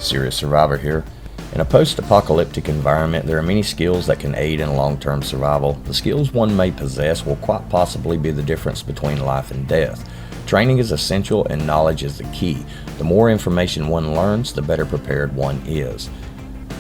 Serious Survivor here. In a post-apocalyptic environment, there are many skills that can aid in long-term survival. The skills one may possess will quite possibly be the difference between life and death. Training is essential and knowledge is the key. The more information one learns, the better prepared one is.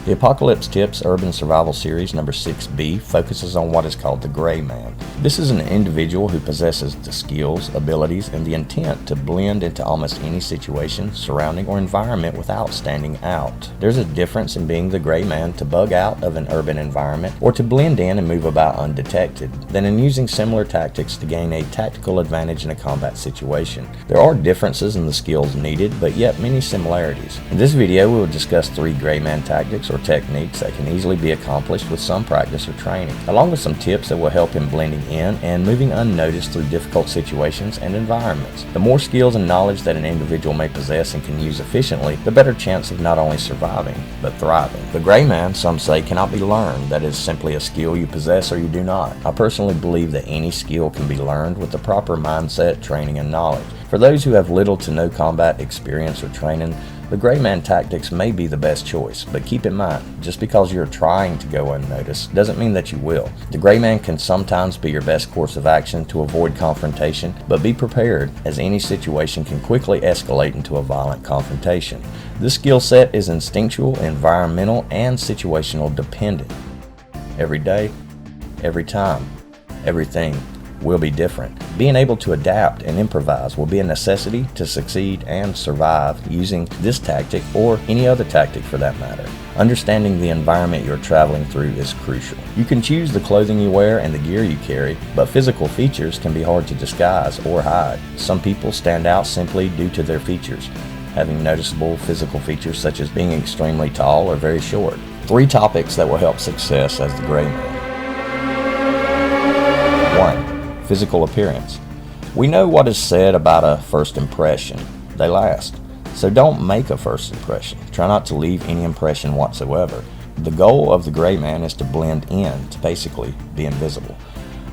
The Apocalypse Tips Urban Survival Series number 6B focuses on what is called the Gray Man. This is an individual who possesses the skills, abilities, and the intent to blend into almost any situation, surrounding, or environment without standing out. There's a difference in being the Gray Man to bug out of an urban environment or to blend in and move about undetected than in using similar tactics to gain a tactical advantage in a combat situation. There are differences in the skills needed, but yet many similarities. In this video, we will discuss 3 Gray Man tactics or techniques that can easily be accomplished with some practice or training, along with some tips that will help in blending in and moving unnoticed through difficult situations and environments. The more skills and knowledge that an individual may possess and can use efficiently, the better chance of not only surviving, but thriving. The Gray Man, some say, cannot be learned. That is simply a skill you possess or you do not. I personally believe that any skill can be learned with the proper mindset, training, and knowledge. For those who have little to no combat experience or training, the Gray Man tactics may be the best choice, but keep in mind, just because you're trying to go unnoticed doesn't mean that you will. The Gray Man can sometimes be your best course of action to avoid confrontation, but be prepared, as any situation can quickly escalate into a violent confrontation. This skill set is instinctual, environmental, and situational dependent. Every day, every time, everything will be different. Being able to adapt and improvise will be a necessity to succeed and survive using this tactic or any other tactic for that matter. Understanding the environment you're traveling through is crucial. You can choose the clothing you wear and the gear you carry, but physical features can be hard to disguise or hide. Some people stand out simply due to their features, having noticeable physical features such as being extremely tall or very short. 3 topics that will help success as the Gray Man. 1. Physical appearance. We know what is said about a first impression. They last. So don't make a first impression. Try not to leave any impression whatsoever. The goal of the Gray Man is to blend in, to basically be invisible.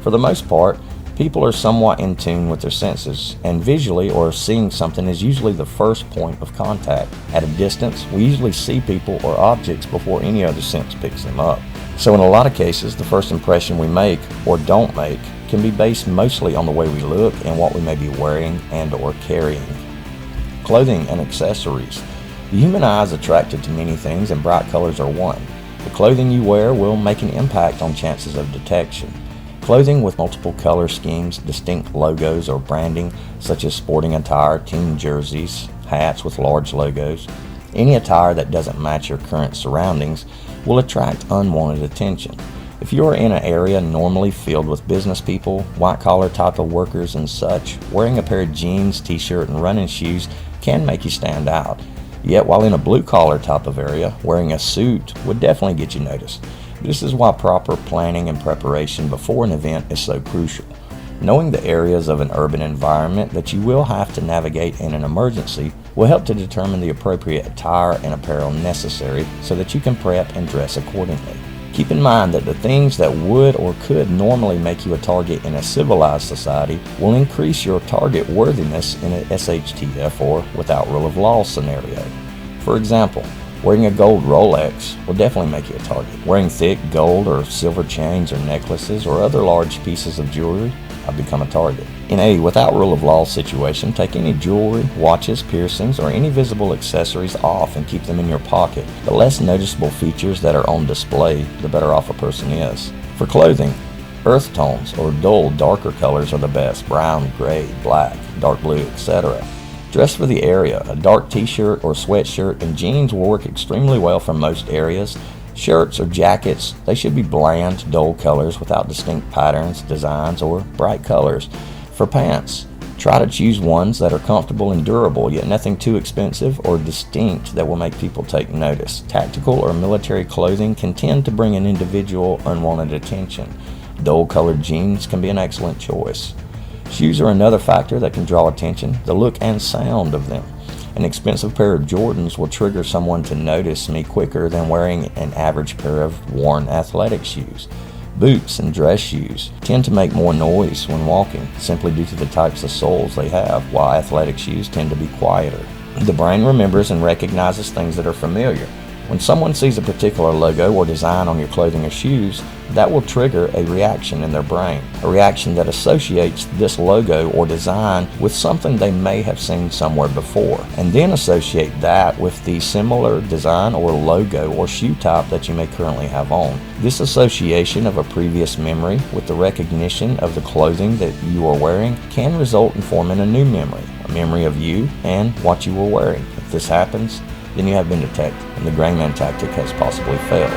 For the most part, people are somewhat in tune with their senses, and visually or seeing something is usually the first point of contact. At a distance, we usually see people or objects before any other sense picks them up. So in a lot of cases, the first impression we make or don't make can be based mostly on the way we look and what we may be wearing and or carrying. Clothing and accessories. The human eye is attracted to many things, and bright colors are one. The clothing you wear will make an impact on chances of detection. Clothing with multiple color schemes, distinct logos or branding, such as sporting attire, team jerseys, hats with large logos. Any attire that doesn't match your current surroundings will attract unwanted attention. If you are in an area normally filled with business people, white-collar type of workers and such, wearing a pair of jeans, t-shirt, and running shoes can make you stand out. Yet while in a blue-collar type of area, wearing a suit would definitely get you noticed. This is why proper planning and preparation before an event is so crucial. Knowing the areas of an urban environment that you will have to navigate in an emergency will help to determine the appropriate attire and apparel necessary so that you can prep and dress accordingly. Keep in mind that the things that would or could normally make you a target in a civilized society will increase your target worthiness in an SHTF or without rule of law scenario. For example, wearing a gold Rolex will definitely make you a target. Wearing thick gold or silver chains or necklaces or other large pieces of jewelry have become a target. In a without rule of law situation, take any jewelry, watches, piercings, or any visible accessories off and keep them in your pocket. The less noticeable features that are on display, the better off a person is. For clothing, earth tones or dull, darker colors are the best. Brown, gray, black, dark blue, etc. Dress for the area. A dark t-shirt or sweatshirt and jeans will work extremely well for most areas. Shirts or jackets, they should be bland, dull colors without distinct patterns, designs, or bright colors. For pants, try to choose ones that are comfortable and durable, yet nothing too expensive or distinct that will make people take notice. Tactical or military clothing can tend to bring an individual unwanted attention. Dull-colored jeans can be an excellent choice. Shoes are another factor that can draw attention, the look and sound of them. An expensive pair of Jordans will trigger someone to notice me quicker than wearing an average pair of worn athletic shoes. Boots and dress shoes tend to make more noise when walking, simply due to the types of soles they have, while athletic shoes tend to be quieter. The brain remembers and recognizes things that are familiar. When someone sees a particular logo or design on your clothing or shoes, that will trigger a reaction in their brain, a reaction that associates this logo or design with something they may have seen somewhere before, and then associate that with the similar design or logo or shoe type that you may currently have on. This association of a previous memory with the recognition of the clothing that you are wearing can result in forming a new memory, a memory of you and what you were wearing. If this happens, then you have been detected, and the gray man tactic has possibly failed.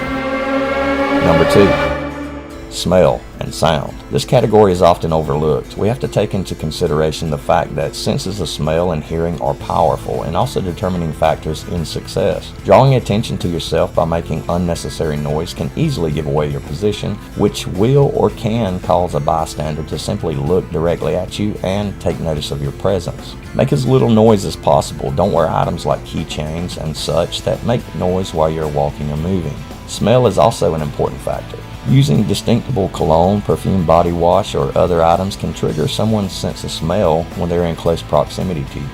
Number 2, smell and sound. This category is often overlooked. We have to take into consideration the fact that senses of smell and hearing are powerful and also determining factors in success. Drawing attention to yourself by making unnecessary noise can easily give away your position, which will or can cause a bystander to simply look directly at you and take notice of your presence. Make as little noise as possible. Don't wear items like keychains and such that make noise while you're walking or moving. Smell is also an important factor. Using distinctive cologne, perfume, body wash, or other items can trigger someone's sense of smell when they're in close proximity to you.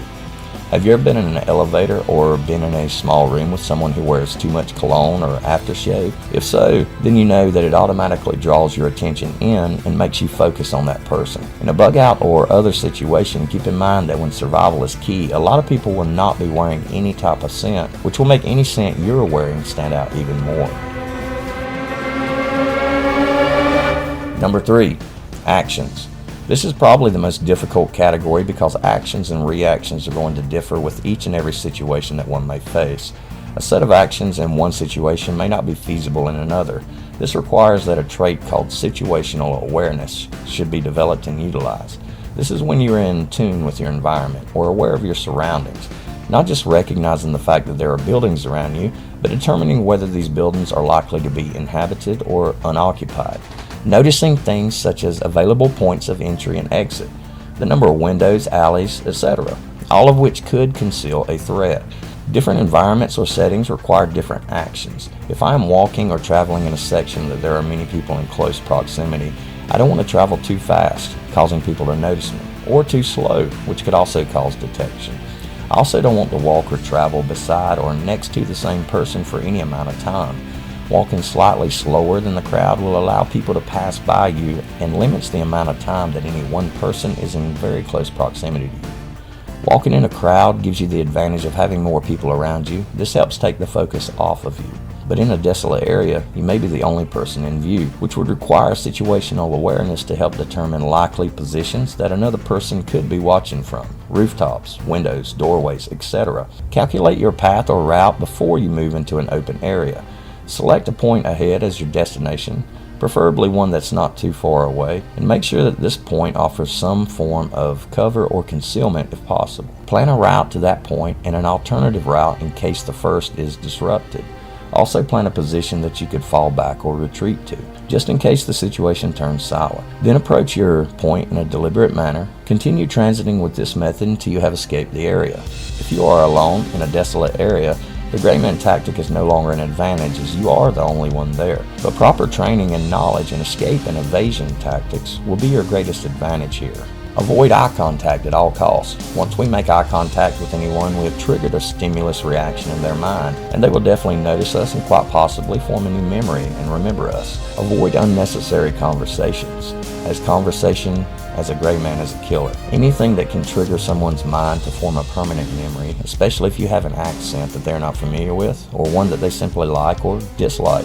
Have you ever been in an elevator or been in a small room with someone who wears too much cologne or aftershave? If so, then you know that it automatically draws your attention in and makes you focus on that person. In a bug out or other situation, keep in mind that when survival is key, a lot of people will not be wearing any type of scent, which will make any scent you're wearing stand out even more. Number 3, actions. This is probably the most difficult category because actions and reactions are going to differ with each and every situation that one may face. A set of actions in one situation may not be feasible in another. This requires that a trait called situational awareness should be developed and utilized. This is when you're in tune with your environment or aware of your surroundings, not just recognizing the fact that there are buildings around you, but determining whether these buildings are likely to be inhabited or unoccupied. Noticing things such as available points of entry and exit, the number of windows, alleys, etc., all of which could conceal a threat. Different environments or settings require different actions. If I am walking or traveling in a section that there are many people in close proximity, I don't want to travel too fast, causing people to notice me, or too slow, which could also cause detection. I also don't want to walk or travel beside or next to the same person for any amount of time. Walking slightly slower than the crowd will allow people to pass by you and limits the amount of time that any one person is in very close proximity to you. Walking in a crowd gives you the advantage of having more people around you. This helps take the focus off of you. But in a desolate area, you may be the only person in view, which would require situational awareness to help determine likely positions that another person could be watching from. Rooftops, windows, doorways, etc. Calculate your path or route before you move into an open area. Select a point ahead as your destination, preferably one that's not too far away, and make sure that this point offers some form of cover or concealment if possible. Plan a route to that point and an alternative route in case the first is disrupted. Also plan a position that you could fall back or retreat to, just in case the situation turns sour. Then approach your point in a deliberate manner. Continue transiting with this method until you have escaped the area. If you are alone in a desolate area, the gray man tactic is no longer an advantage as you are the only one there. But proper training and knowledge in escape and evasion tactics will be your greatest advantage here. Avoid eye contact at all costs. Once we make eye contact with anyone, we have triggered a stimulus reaction in their mind, and they will definitely notice us and quite possibly form a new memory and remember us. Avoid unnecessary conversations, as conversation as a gray man is a killer. Anything that can trigger someone's mind to form a permanent memory, especially if you have an accent that they're not familiar with, or one that they simply like or dislike.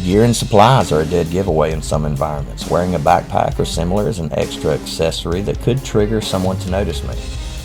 Gear and supplies are a dead giveaway in some environments. Wearing a backpack or similar is an extra accessory that could trigger someone to notice me.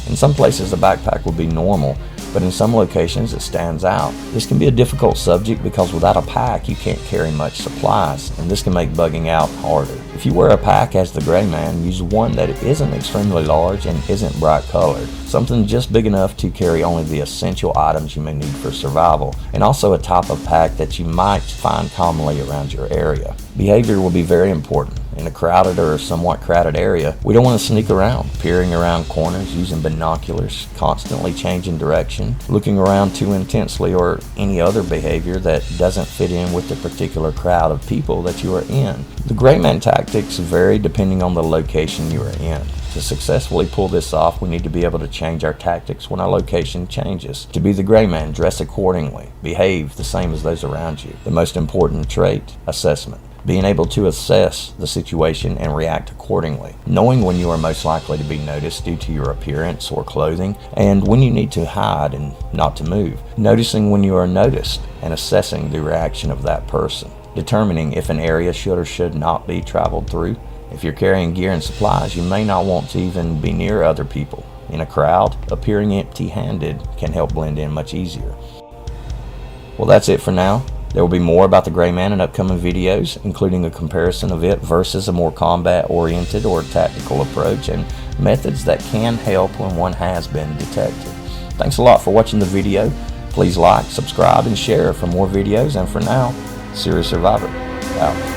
In some places a backpack would be normal, but in some locations it stands out. This can be a difficult subject because without a pack you can't carry much supplies, and this can make bugging out harder. If you wear a pack as the gray man, use one that isn't extremely large and isn't bright colored. Something just big enough to carry only the essential items you may need for survival, and also a type of pack that you might find commonly around your area. Behavior will be very important. In a crowded or somewhat crowded area, we don't want to sneak around, peering around corners, using binoculars, constantly changing direction, looking around too intensely, or any other behavior that doesn't fit in with the particular crowd of people that you are in. The gray man tactics vary depending on the location you are in. To successfully pull this off, we need to be able to change our tactics when our location changes. To be the gray man, dress accordingly. Behave the same as those around you. The most important trait, assessment. Being able to assess the situation and react accordingly. Knowing when you are most likely to be noticed due to your appearance or clothing, and when you need to hide and not to move. Noticing when you are noticed and assessing the reaction of that person. Determining if an area should or should not be traveled through. If you're carrying gear and supplies, you may not want to even be near other people. In a crowd, appearing empty-handed can help blend in much easier. Well, that's it for now. There will be more about the Gray Man in upcoming videos, including a comparison of it versus a more combat-oriented or tactical approach, and methods that can help when one has been detected. Thanks a lot for watching the video. Please like, subscribe, and share for more videos, and for now, Serious Survivor, out.